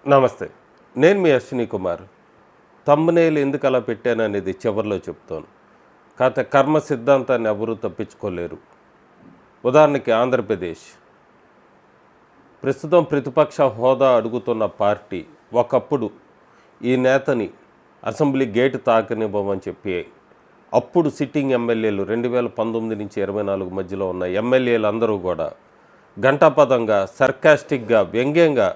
నమస్తే. నేను మీ అశ్విని కుమార్. థంబ్‌నెయిల్ ఎందుకు అలా పెట్టాననేది చివరిలో చెప్తాను. కాతే కర్మ సిద్ధాంతాన్ని ఎవరూ తప్పించుకోలేరు. ఉదాహరణకి ఆంధ్రప్రదేశ్. ప్రస్తుతం ప్రతిపక్ష హోదా అడుగుతున్న పార్టీ ఒకప్పుడు ఈ నేతని అసెంబ్లీ గేటు తాకనివ్వమని చెప్పి అప్పుడు సిట్టింగ్ ఎమ్మెల్యేలు 2019 నుంచి 24 మధ్యలో ఉన్న ఎమ్మెల్యేలు అందరూ కూడా ఘంటాపథంగా, సర్కాస్టిక్‌గా, వ్యంగ్యంగా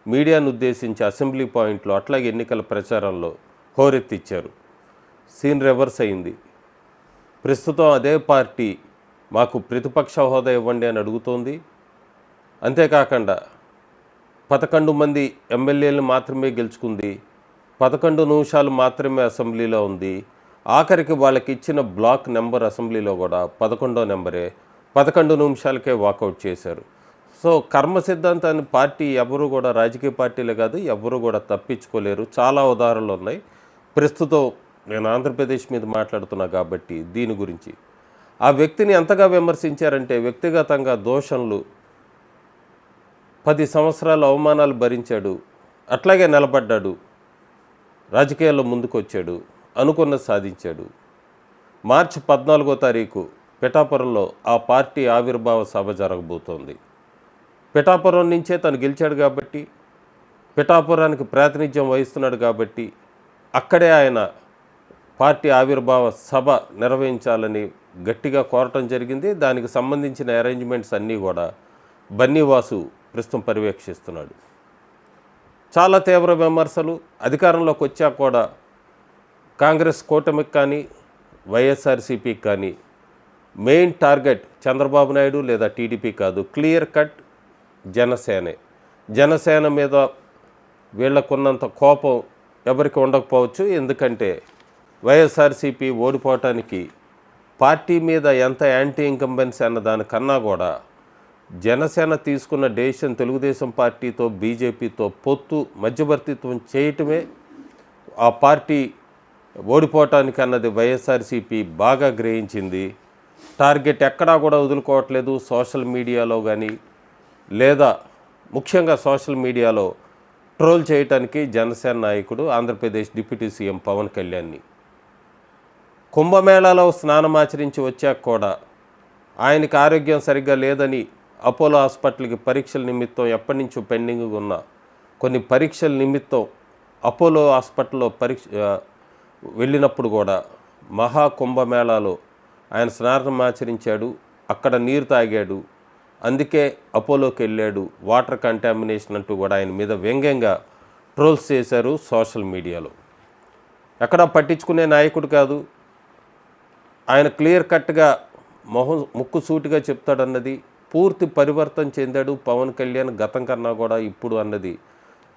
మీడియాను ఉద్దేశించి అసెంబ్లీ పాయింట్లో అట్లాగే ఎన్నికల ప్రచారంలో హోరెత్తిచ్చారు. సీన్ రివర్స్ అయింది. ప్రస్తుతం అదే పార్టీ మాకు ప్రతిపక్ష హోదా ఇవ్వండి అని అడుగుతోంది. అంతేకాకుండా 11 మంది ఎమ్మెల్యేలను మాత్రమే గెలుచుకుంది. 11 నిమిషాలు మాత్రమే అసెంబ్లీలో ఉంది. ఆఖరికి వాళ్ళకి ఇచ్చిన బ్లాక్ నెంబర్ అసెంబ్లీలో కూడా 11వ నెంబరే. 11 నిమిషాలకే వాకౌట్ చేశారు. సో కర్మ సిద్ధాంతాన్ని పార్టీ ఎవరు కూడా, రాజకీయ పార్టీలే కాదు, ఎవరు కూడా తప్పించుకోలేరు. చాలా ఉదాహరణలు ఉన్నాయి. ప్రస్తుతం నేను ఆంధ్రప్రదేశ్ మీద మాట్లాడుతున్నా కాబట్టి దీని గురించి ఆ వ్యక్తిని ఎంతగా విమర్శించారంటే, వ్యక్తిగతంగా దోషణలు, 10 సంవత్సరాలు అవమానాలు భరించాడు, అట్లాగే నిలబడ్డాడు, రాజకీయాల్లో ముందుకొచ్చాడు, అనుకున్నది సాధించాడు. మార్చి 14వ తారీఖు పిఠాపురంలో ఆ పార్టీ ఆవిర్భావ సభ జరగబోతోంది. పిఠాపురం నుంచే తను గెలిచాడు కాబట్టి, పిఠాపురానికి ప్రాతినిధ్యం వహిస్తున్నాడు కాబట్టి అక్కడే ఆయన పార్టీ ఆవిర్భావ సభ నిర్వహించాలని గట్టిగా కోరటం జరిగింది. దానికి సంబంధించిన అరేంజ్మెంట్స్ అన్నీ కూడా బన్నీవాసు ప్రస్తుతం పర్యవేక్షిస్తున్నాడు. చాలా తీవ్ర విమర్శలు. అధికారంలోకి వచ్చాక కూడా కాంగ్రెస్ కూటమికి కానీ వైఎస్ఆర్సీపీకి కానీ మెయిన్ టార్గెట్ చంద్రబాబు నాయుడు లేదా టీడీపీ కాదు, క్లియర్ కట్ జనసేనే. జనసేన మీద వీళ్ళకున్నంత కోపం ఎవరికి ఉండకపోవచ్చు. ఎందుకంటే వైఎస్ఆర్సీపీ ఓడిపోవటానికి పార్టీ మీద ఎంత యాంటీ ఇన్కంబెన్సీ అన్న దానికన్నా కూడా జనసేన తీసుకున్న డెసిషన్ తెలుగుదేశం పార్టీతో, బీజేపీతో పొత్తు మధ్యవర్తిత్వం చేయటమే ఆ పార్టీ ఓడిపోవటానికి అన్నది వైఎస్ఆర్సీపీ బాగా గ్రహించింది. టార్గెట్ ఎక్కడా కూడా వదులుకోవట్లేదు. సోషల్ మీడియాలో కానీ లేదా ముఖ్యంగా సోషల్ మీడియాలో ట్రోల్ చేయటానికి జనసేన నాయకుడు ఆంధ్రప్రదేశ్ డిప్యూటీ సీఎం పవన్ కళ్యాణ్ని కుంభమేళాలో స్నానమాచరించి వచ్చాక కూడా ఆయనకి ఆరోగ్యం సరిగ్గా లేదని అపోలో హాస్పిటల్కి పరీక్షల నిమిత్తం ఎప్పటి నుంచో పెండింగ్ ఉన్న కొన్ని పరీక్షల నిమిత్తం అపోలో హాస్పిటల్లో వెళ్ళినప్పుడు కూడా మహాకుంభమేళాలో ఆయన స్నానమాచరించాడు, అక్కడ నీరు తాగాడు, అందుకే అపోలోకి వెళ్ళాడు, వాటర్ కంటామినేషన్ అంటూ కూడా ఆయన మీద వ్యంగ్యంగా ట్రోల్స్ చేశారు సోషల్ మీడియాలో. ఎక్కడా పట్టించుకునే నాయకుడు కాదు. ఆయన క్లియర్ కట్గా ముక్కు సూటిగా చెప్తాడన్నది, పూర్తి పరివర్తన చెందాడు పవన్ కళ్యాణ్ గతం కన్నా కూడా ఇప్పుడు అన్నది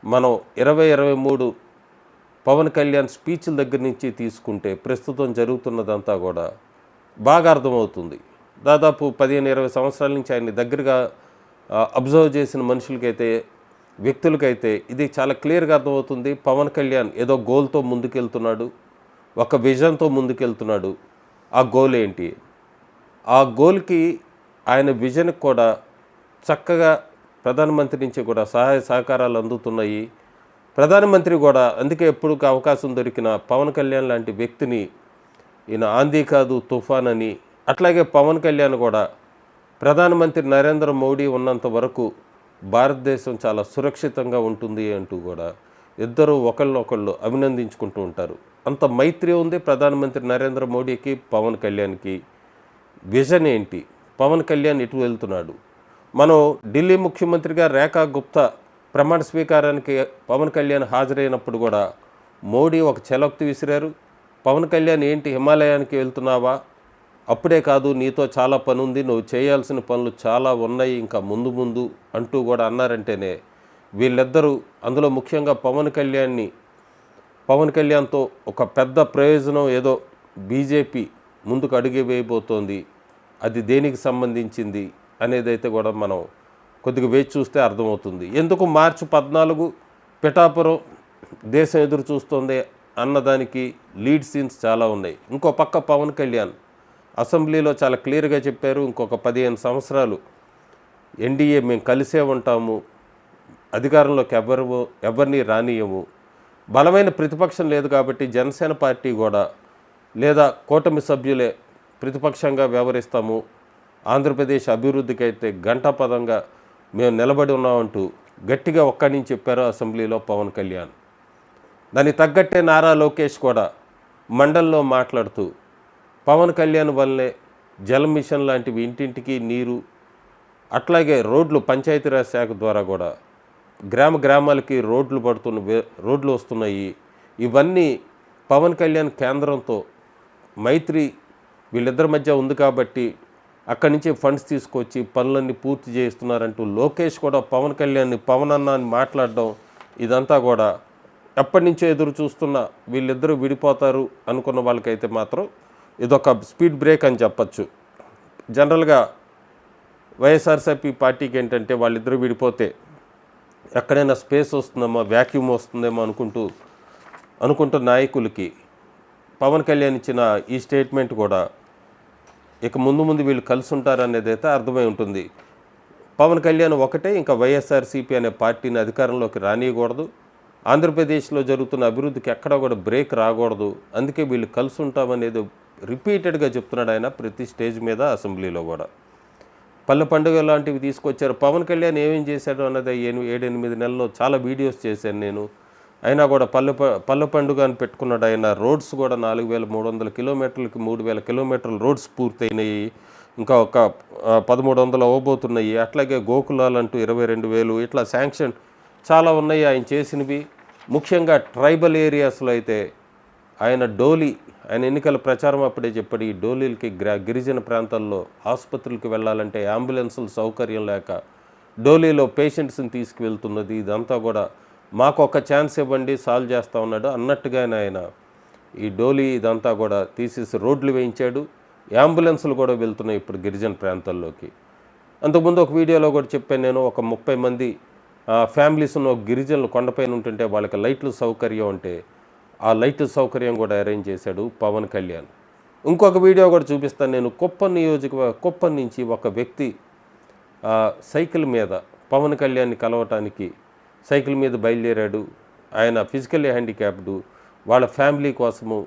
మనం 2023 పవన్ కళ్యాణ్ స్పీచ్ల దగ్గర నుంచి తీసుకుంటే ప్రస్తుతం జరుగుతున్నదంతా కూడా బాగా అర్థమవుతుంది. దాదాపు 15-20 సంవత్సరాల నుంచి ఆయన్ని దగ్గరగా అబ్జర్వ్ చేసిన మనుషులకైతే, వ్యక్తులకైతే ఇది చాలా క్లియర్గా అర్థమవుతుంది. పవన్ కళ్యాణ్ ఏదో గోల్తో ముందుకెళ్తున్నాడు, ఒక విజన్తో ముందుకెళ్తున్నాడు. ఆ గోల్ ఏంటి? ఆ గోల్కి ఆయన విజన్కి కూడా చక్కగా ప్రధానమంత్రి నుంచి కూడా సహాయ సహకారాలు అందుతున్నాయి. ప్రధానమంత్రి కూడా అందుకే ఎప్పుడు అవకాశం దొరికిన పవన్ కళ్యాణ్ లాంటి వ్యక్తిని ఈయన ఆంధీ కాదు తుఫాన్ అని, అట్లాగే పవన్ కళ్యాణ్ కూడా ప్రధానమంత్రి నరేంద్ర మోడీ ఉన్నంత వరకు భారతదేశం చాలా సురక్షితంగా ఉంటుంది అంటూ కూడా ఇద్దరు ఒకళ్ళనొకళ్ళు అభినందించుకుంటూ ఉంటారు. అంత మైత్రి ఉంది ప్రధానమంత్రి నరేంద్ర మోడీకి, పవన్ కళ్యాణ్కి. విజన్ ఏంటి? పవన్ కళ్యాణ్ ఇటు వెళ్తున్నాడు. మనం ఢిల్లీ ముఖ్యమంత్రిగా రేఖా గుప్తా ప్రమాణ స్వీకారానికి పవన్ కళ్యాణ్ హాజరైనప్పుడు కూడా మోడీ ఒక చలోక్తి విసిరారు. పవన్ కళ్యాణ్ ఏంటి హిమాలయానికి వెళ్తున్నావా? అప్పుడే కాదు, నీతో చాలా పని ఉంది, నువ్వు చేయాల్సిన పనులు చాలా ఉన్నాయి ఇంకా ముందు ముందు అంటూ కూడా అన్నారంటేనే వీళ్ళిద్దరూ, అందులో ముఖ్యంగా పవన్ కళ్యాణ్తో ఒక పెద్ద ప్రయోజనం ఏదో బీజేపీ ముందుకు అడుగు వేయబోతోంది. అది దేనికి సంబంధించింది అనేదైతే కూడా మనం కొద్దిగా వేచి చూస్తే అర్థమవుతుంది. ఎందుకు మార్చి 14 పిఠాపురం దేశం ఎదురు చూస్తోంది అన్నదానికి లీడ్ సీన్స్ చాలా ఉన్నాయి. ఇంకో పక్క పవన్ కళ్యాణ్ అసెంబ్లీలో చాలా క్లియర్గా చెప్పారు, ఇంకొక 15 సంవత్సరాలు ఎన్డీఏ మేము కలిసే ఉంటాము, అధికారంలోకి ఎవరిని రానియము. బలమైన ప్రతిపక్షం లేదు కాబట్టి జనసేన పార్టీ కూడా లేదా కూటమి సభ్యులే ప్రతిపక్షంగా వ్యవహరిస్తాము, ఆంధ్రప్రదేశ్ అభివృద్ధికి అయితే ఘంటాపథంగా మేము నిలబడి ఉన్నామంటూ గట్టిగా ఒక్కడి నుంచి చెప్పారు అసెంబ్లీలో పవన్ కళ్యాణ్. దానికి తగ్గట్టే నారా లోకేష్ కూడా మండలిలో మాట్లాడుతూ పవన్ కళ్యాణ్ వల్లనే జల మిషన్ లాంటివి ఇంటింటికి నీరు, అట్లాగే రోడ్లు పంచాయతీరాజ్ శాఖ ద్వారా కూడా గ్రామాలకి రోడ్లు వస్తున్నాయి. ఇవన్నీ పవన్ కళ్యాణ్ కేంద్రంతో మైత్రి వీళ్ళిద్దరి మధ్య ఉంది కాబట్టి అక్కడి నుంచి ఫండ్స్ తీసుకొచ్చి పనులన్నీ పూర్తి చేస్తున్నారంటూ లోకేష్ కూడా పవన్ కళ్యాణ్ని పవన్ అన్న అని మాట్లాడడం, ఇదంతా కూడా ఎప్పటి నుంచో ఎదురు చూస్తున్న వీళ్ళిద్దరూ విడిపోతారు అనుకున్న వాళ్ళకైతే మాత్రం ఇదొక స్పీడ్ బ్రేక్ అని చెప్పచ్చు. జనరల్గా వైఎస్ఆర్సీపీ పార్టీకి ఏంటంటే వాళ్ళిద్దరూ విడిపోతే ఎక్కడైనా స్పేస్ వస్తుందేమో, వ్యాక్యూమ్ వస్తుందేమో అనుకుంటున్న నాయకులకి పవన్ కళ్యాణ్ ఇచ్చిన ఈ స్టేట్మెంట్ కూడా ఇక ముందు వీళ్ళు కలిసి ఉంటారనేది అయితే అర్థమై ఉంటుంది. పవన్ కళ్యాణ్ ఒకటే, ఇంకా వైఎస్ఆర్సీపీ అనే పార్టీని అధికారంలోకి రానియకూడదు, ఆంధ్రప్రదేశ్లో జరుగుతున్న అభివృద్ధికి ఎక్కడ కూడా బ్రేక్ రాకూడదు, అందుకే వీళ్ళు కలిసి ఉంటామనేది రిపీటెడ్గా చెప్తున్నాడు ఆయన ప్రతి స్టేజ్ మీద, అసెంబ్లీలో కూడా. పల్లె పండుగ లాంటివి తీసుకొచ్చారు. పవన్ కళ్యాణ్ ఏమేం చేశాడు అన్నది 7-8 నెలల్లో చాలా వీడియోస్ చేశాను నేను. అయినా కూడా పల్లె పండుగ అని పెట్టుకున్నాడు ఆయన. రోడ్స్ కూడా 4300 కిలోమీటర్లకి 3000 కిలోమీటర్ల రోడ్స్ పూర్తయినాయి, ఇంకా ఒక 1300 అవ్వబోతున్నాయి. అట్లాగే గోకులాలు అంటూ 22,000 ఇట్లా శాంక్షన్ చాలా ఉన్నాయి ఆయన చేసినవి. ముఖ్యంగా ట్రైబల్ ఏరియాస్లో అయితే ఆయన ఆయన ఎన్నికల ప్రచారం అప్పుడే చెప్పాడు, ఈ డోలీలకి గిరిజన ప్రాంతాల్లో ఆసుపత్రులకి వెళ్ళాలంటే అంబులెన్సులు సౌకర్యం లేక డోలీలో పేషెంట్స్ని తీసుకువెళ్తున్నది. ఇదంతా కూడా మాకు ఒక ఛాన్స్ ఇవ్వండి, సాల్వ్ చేస్తూ ఉన్నాడు అన్నట్టుగానే ఆయన ఈ డోలీ ఇదంతా కూడా తీసేసి రోడ్లు వేయించాడు. అంబులెన్సులు కూడా వెళ్తున్నాయి ఇప్పుడు గిరిజన ప్రాంతాల్లోకి. అంతకుముందు ఒక వీడియోలో కూడా చెప్పాను నేను, ఒక 30 మంది ఫ్యామిలీస్ ఉన్న గిరిజనులు కొండపైన ఉంటుంటే వాళ్ళకి లైట్లు సౌకర్యం అంటే ఆ లైట్ల సౌకర్యం కూడా అరేంజ్ చేశాడు పవన్ కళ్యాణ్. ఇంకొక వీడియో కూడా చూపిస్తాను నేను. కుప్పం నుంచి ఒక వ్యక్తి సైకిల్ మీద పవన్ కళ్యాణ్ని కలవటానికి సైకిల్ మీద బయలుదేరాడు. ఆయన ఫిజికల్లీ హ్యాండిక్యాప్డ్, వాళ్ళ ఫ్యామిలీ కోసము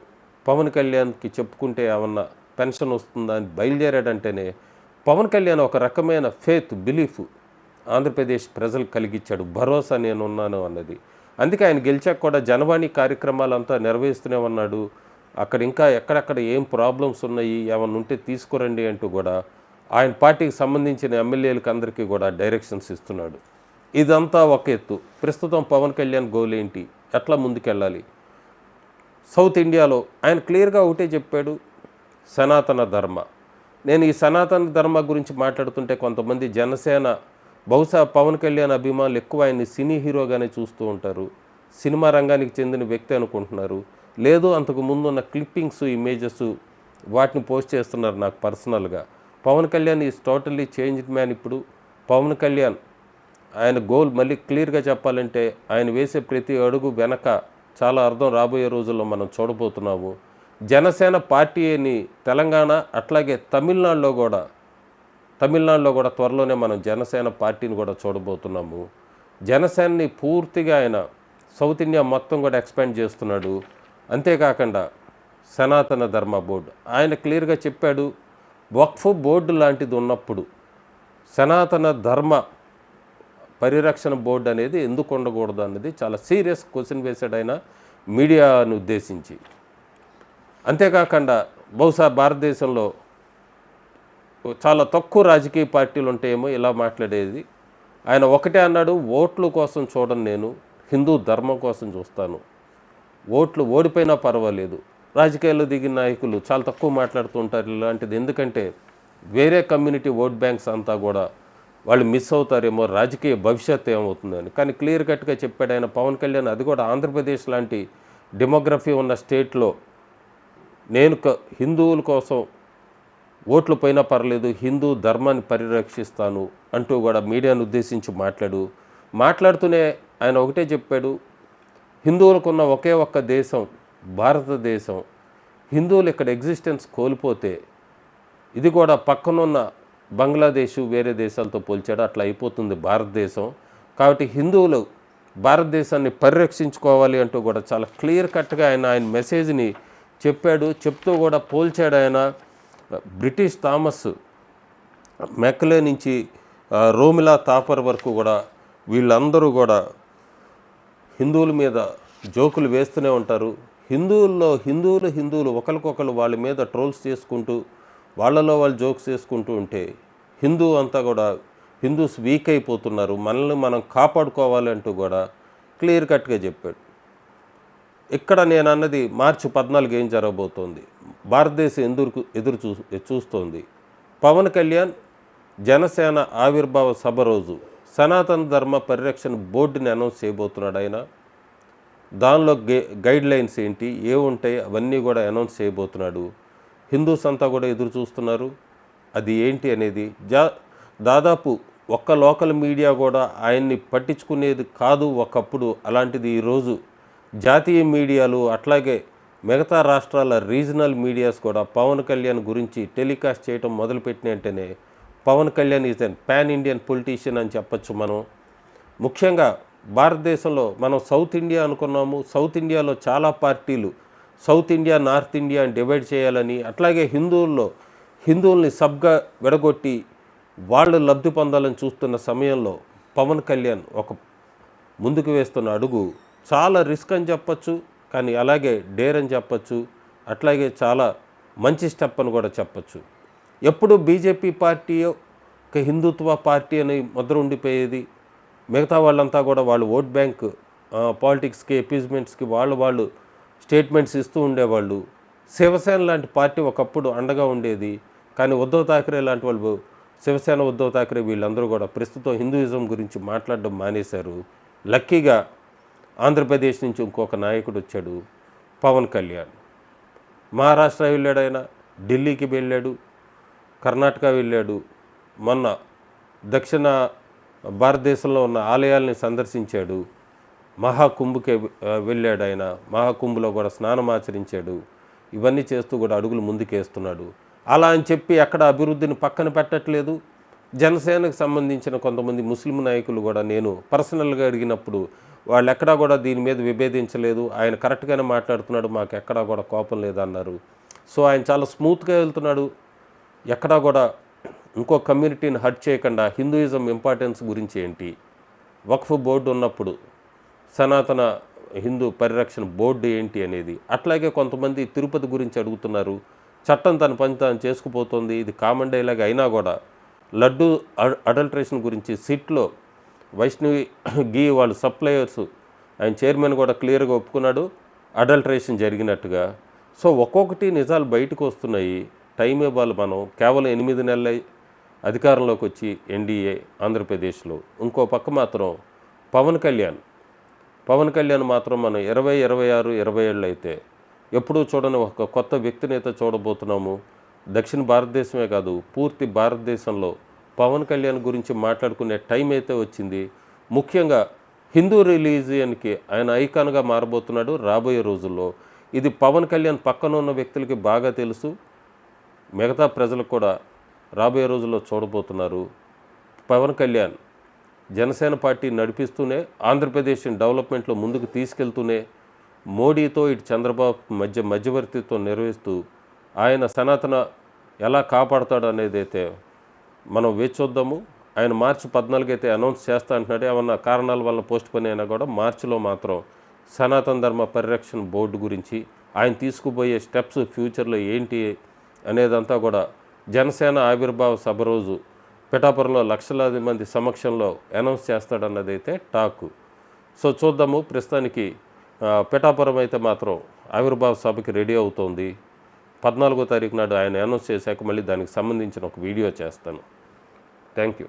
పవన్ కళ్యాణ్కి చెప్పుకుంటే ఏమన్నా పెన్షన్ వస్తుందా అని బయలుదేరాడంటేనే పవన్ కళ్యాణ్ ఒక రకమైన బిలీఫ్ ఆంధ్రప్రదేశ్ ప్రజలకు కలిగించాడు, భరోసా నేనున్నాను అన్నది. అందుకే ఆయన గెలిచాక కూడా జనవాణి కార్యక్రమాలంతా నిర్వహిస్తూనే ఉన్నాడు. అక్కడ ఇంకా ఎక్కడెక్కడ ఏం ప్రాబ్లమ్స్ ఉన్నాయి, ఏమన్నా ఉంటే తీసుకురండి అంటూ కూడా ఆయన పార్టీకి సంబంధించిన ఎమ్మెల్యేలకు అందరికీ కూడా డైరెక్షన్స్ ఇస్తున్నాడు. ఇదంతా ఒక ఎత్తు. ప్రస్తుతం పవన్ కళ్యాణ్ గోల్ ఏంటి, ఎట్లా ముందుకెళ్ళాలి? సౌత్ ఇండియాలో ఆయన క్లియర్గా ఒకటే చెప్పాడు, సనాతన ధర్మ. నేను ఈ సనాతన ధర్మ గురించి మాట్లాడుతుంటే కొంతమంది జనసేన బహుశా పవన్ కళ్యాణ్ అభిమానులు ఎక్కువ ఆయన్ని సినీ హీరోగానే చూస్తూ ఉంటారు, సినిమా రంగానికి చెందిన వ్యక్తి అనుకుంటున్నారు. లేదు, అంతకు ముందు ఉన్న క్లిప్పింగ్స్, ఇమేజెస్ వాటిని పోస్ట్ చేస్తున్నారు. నాకు పర్సనల్గా Pawan Kalyan is totally changed man. ఇప్పుడు పవన్ కళ్యాణ్ ఆయన గోల్ మళ్ళీ క్లియర్గా చెప్పాలంటే ఆయన వేసే ప్రతి అడుగు వెనక చాలా అర్థం రాబోయే రోజుల్లో మనం చూడబోతున్నాము. జనసేన పార్టీని తెలంగాణ అట్లాగే తమిళనాడులో కూడా త్వరలోనే మనం జనసేన పార్టీని కూడా చూడబోతున్నాము. జనసేనని పూర్తిగా ఆయన సౌత్ ఇండియా మొత్తం కూడా ఎక్స్పాండ్ చేస్తున్నాడు. అంతేకాకుండా సనాతన ధర్మ బోర్డు ఆయన క్లియర్గా చెప్పాడు, వక్ఫ్ బోర్డు లాంటిది ఉన్నప్పుడు సనాతన ధర్మ పరిరక్షణ బోర్డు అనేది ఎందుకు ఉండకూడదు అన్నది చాలా సీరియస్ క్వశ్చన్ వేశాడు ఆయన మీడియాను ఉద్దేశించి. అంతేకాకుండా బహుశా భారతదేశంలో చాలా తక్కువ రాజకీయ పార్టీలు ఉంటాయేమో ఇలా మాట్లాడేది. ఆయన ఒకటే అన్నాడు, ఓట్ల కోసం చూడను, నేను హిందూ ధర్మం కోసం చూస్తాను. ఓట్లు ఓడిపోయినా పర్వాలేదు. రాజకీయాల్లో దిగిన నాయకులు చాలా తక్కువ మాట్లాడుతూ ఉంటారు ఇలాంటిది, ఎందుకంటే వేరే కమ్యూనిటీ ఓట్ బ్యాంక్స్ అంతా కూడా వాళ్ళు మిస్ అవుతారేమో, రాజకీయ భవిష్యత్తు ఏమవుతుందని. కానీ క్లియర్ కట్గా చెప్పాడు ఆయన పవన్ కళ్యాణ్. అది కూడా ఆంధ్రప్రదేశ్ లాంటి డెమోగ్రఫీ ఉన్న స్టేట్లో నేను హిందువుల కోసం ఓట్లు పోయినా పర్లేదు, హిందూ ధర్మాన్ని పరిరక్షిస్తాను అంటూ కూడా మీడియాను ఉద్దేశించి మాట్లాడుతూనే ఆయన ఒకటే చెప్పాడు, హిందువులకున్న ఒకే ఒక్క దేశం భారతదేశం. హిందువులు ఇక్కడ ఎగ్జిస్టెన్స్ కోల్పోతే ఇది కూడా పక్కనున్న బంగ్లాదేశ్ వేరే దేశాలతో పోల్చాడు, అట్లా అయిపోతుంది భారతదేశం. కాబట్టి హిందువులు భారతదేశాన్ని పరిరక్షించుకోవాలి అంటూ కూడా చాలా క్లియర్ కట్గా ఆయన మెసేజ్ని చెప్పాడు. చెప్తూ కూడా పోల్చాడు. ఆయన బ్రిటిష్ థామస్ మెక్లే నుంచి రోమిలా థాపర్ వరకు కూడా వీళ్ళందరూ కూడా హిందువుల మీద జోకులు వేస్తూనే ఉంటారు. హిందువులు ఒకరికొకరు వాళ్ళ మీద ట్రోల్స్ చేసుకుంటూ వాళ్ళలో వాళ్ళు జోక్స్ చేసుకుంటూ ఉంటే హిందూస్ వీక్ అయిపోతున్నారు, మనల్ని మనం కాపాడుకోవాలి అంటూ కూడా క్లియర్ కట్గా చెప్పాడు. ఇక్కడ నేను అన్నది మార్చి 14 ఏం జరగబోతోంది, భారతదేశం ఎదురు చూస్తోంది. పవన్ కళ్యాణ్ జనసేన ఆవిర్భావ సభ రోజు సనాతన ధర్మ పరిరక్షణ బోర్డుని అనౌన్స్ చేయబోతున్నాడు. ఆయన దానిలో గైడ్ లైన్స్ ఏంటి ఏముంటాయి అవన్నీ కూడా అనౌన్స్ చేయబోతున్నాడు. హిందూస్ అంతా కూడా ఎదురు చూస్తున్నారు. అది ఏంటి అనేది దాదాపు ఒక్క లోకల్ మీడియా కూడా ఆయన్ని పట్టించుకునేది కాదు ఒకప్పుడు. అలాంటిది ఈరోజు జాతీయ మీడియాలు అట్లాగే మిగతా రాష్ట్రాల రీజనల్ మీడియాస్ కూడా పవన్ కళ్యాణ్ గురించి టెలికాస్ట్ చేయటం మొదలుపెట్టిన వెంటనే Pawan Kalyan is an pan Indian politician అని చెప్పచ్చు. మనం ముఖ్యంగా భారతదేశంలో మనం సౌత్ ఇండియా అనుకున్నాము. సౌత్ ఇండియాలో చాలా పార్టీలు సౌత్ ఇండియా నార్త్ ఇండియా అని డివైడ్ చేయాలని, అట్లాగే హిందువుల్ని సబ్గా విడగొట్టి వాళ్ళు లబ్ధి పొందాలని చూస్తున్న సమయంలో పవన్ కళ్యాణ్ ఒక ముందుకు వేస్తున్న అడుగు చాలా రిస్క్ అని చెప్పచ్చు, కానీ అలాగే డేర్ అని చెప్పచ్చు, అట్లాగే చాలా మంచి స్టెప్ అని కూడా చెప్పచ్చు. ఎప్పుడు బీజేపీ పార్టీ ఒక హిందుత్వ పార్టీ అని ముద్ర ఉండిపోయేది. మిగతా వాళ్ళంతా కూడా వాళ్ళు ఓట్ బ్యాంక్ పాలిటిక్స్కి అపీజ్మెంట్స్కి వాళ్ళు స్టేట్మెంట్స్ ఇస్తూ ఉండేవాళ్ళు. శివసేన లాంటి పార్టీ ఒకప్పుడు అండగా ఉండేది, కానీ ఉద్ధవ్ థాకరే లాంటి వాళ్ళు శివసేన ఉద్ధవ్ థాకరే వీళ్ళందరూ కూడా ప్రస్తుతం హిందూయిజం గురించి మాట్లాడడం మానేశారు. లక్కీగా ఆంధ్రప్రదేశ్ నుంచి ఇంకొక నాయకుడు వచ్చాడు, పవన్ కళ్యాణ్. మహారాష్ట్ర వెళ్ళాడు, ఆయన ఢిల్లీకి వెళ్ళాడు, కర్ణాటక వెళ్ళాడు, మొన్న దక్షిణ భారతదేశంలో ఉన్న ఆలయాల్ని సందర్శించాడు, మహాకుంభకి వెళ్ళాడు, ఆయన మహాకుంభలో కూడా స్నానం ఆచరించాడు. ఇవన్నీ చేస్తూ కూడా అడుగులు ముందుకేస్తున్నాడు. అలా అని చెప్పి ఎక్కడ అభివృద్ధిని పక్కన పెట్టట్లేదు. జనసేనకు సంబంధించిన కొంతమంది ముస్లిం నాయకులు కూడా నేను పర్సనల్గా అడిగినప్పుడు వాళ్ళు ఎక్కడా కూడా దీని మీద విభేదించలేదు, ఆయన కరెక్ట్గానే మాట్లాడుతున్నాడు, మాకు ఎక్కడా కూడా కోపం లేదన్నారు. సో ఆయన చాలా స్మూత్గా వెళ్తున్నాడు. ఎక్కడా కూడా ఇంకో కమ్యూనిటీని హర్ట్ చేయకుండా హిందూయిజం ఇంపార్టెన్స్ గురించి ఏంటి, వక్ఫ్ బోర్డు ఉన్నప్పుడు సనాతన హిందూ పరిరక్షణ బోర్డు ఏంటి అనేది, అట్లాగే కొంతమంది తిరుపతి గురించి అడుగుతున్నారు. చట్టం తన పని తాను చేసుకుపోతుంది, ఇది కామన్ డైలాగ్ అయినా కూడా లడ్డు అడల్ట్రేషన్ గురించి సిట్లో వైష్ణవి గీ వాళ్ళు సప్లయర్స్ ఆయన చైర్మన్ కూడా క్లియర్గా ఒప్పుకున్నాడు అడల్ట్రేషన్ జరిగినట్టుగా. సో ఒక్కొక్కటి నిజాలు బయటకు వస్తున్నాయి. టైం ఇవ్వాలి మనం. కేవలం 8 నెలల అధికారంలోకి వచ్చి ఎన్డీఏ ఆంధ్రప్రదేశ్లో. ఇంకో పక్క మాత్రం పవన్ కళ్యాణ్ మాత్రం మనం 20, 26, 27 అయితే ఎప్పుడూ చూడని ఒక కొత్త వ్యక్తిని అయితే చూడబోతున్నాము. దక్షిణ భారతదేశమే కాదు, పూర్తి భారతదేశంలో పవన్ కళ్యాణ్ గురించి మాట్లాడుకునే టైం అయితే వచ్చింది. ముఖ్యంగా హిందూ రిలీజియన్కి ఆయన ఐకాన్గా మారబోతున్నాడు రాబోయే రోజుల్లో. ఇది పవన్ కళ్యాణ్ పక్కన ఉన్న వ్యక్తులకి బాగా తెలుసు, మిగతా ప్రజలకు కూడా రాబోయే రోజుల్లో చూడబోతున్నారు. పవన్ కళ్యాణ్ జనసేన పార్టీ నడిపిస్తూనే ఆంధ్రప్రదేశ్ డెవలప్మెంట్లో ముందుకు తీసుకెళ్తూనే మోడీతో ఇటు చంద్రబాబు మధ్యవర్తిత్వం నిర్వహిస్తూ ఆయన సనాతన ఎలా కాపాడుతాడు అనేది అయితే మనం వేచి చూద్దాము. ఆయన మార్చి 14 అయితే అనౌన్స్ చేస్తా అంటున్నాడు. ఏమన్నా కారణాల వల్ల పోస్ట్ పోన్ అయినా కూడా మార్చిలో మాత్రం సనాతన ధర్మ పరిరక్షణ బోర్డు గురించి ఆయన తీసుకుపోయే స్టెప్స్ ఫ్యూచర్లో ఏంటి అనేదంతా కూడా జనసేన ఆవిర్భావ సభ రోజు పిఠాపురంలో లక్షలాది మంది సమక్షంలో అనౌన్స్ చేస్తాడన్నది అయితే టాకు. సో చూద్దాము. ప్రస్తుతానికి పిఠాపురం అయితే మాత్రం ఆవిర్భావ సభకి రెడీ అవుతోంది. 14వ తారీఖు నాడు ఆయన అనౌన్స్ చేశాక మళ్ళీ దానికి సంబంధించిన ఒక వీడియో చేస్తాను. Thank you.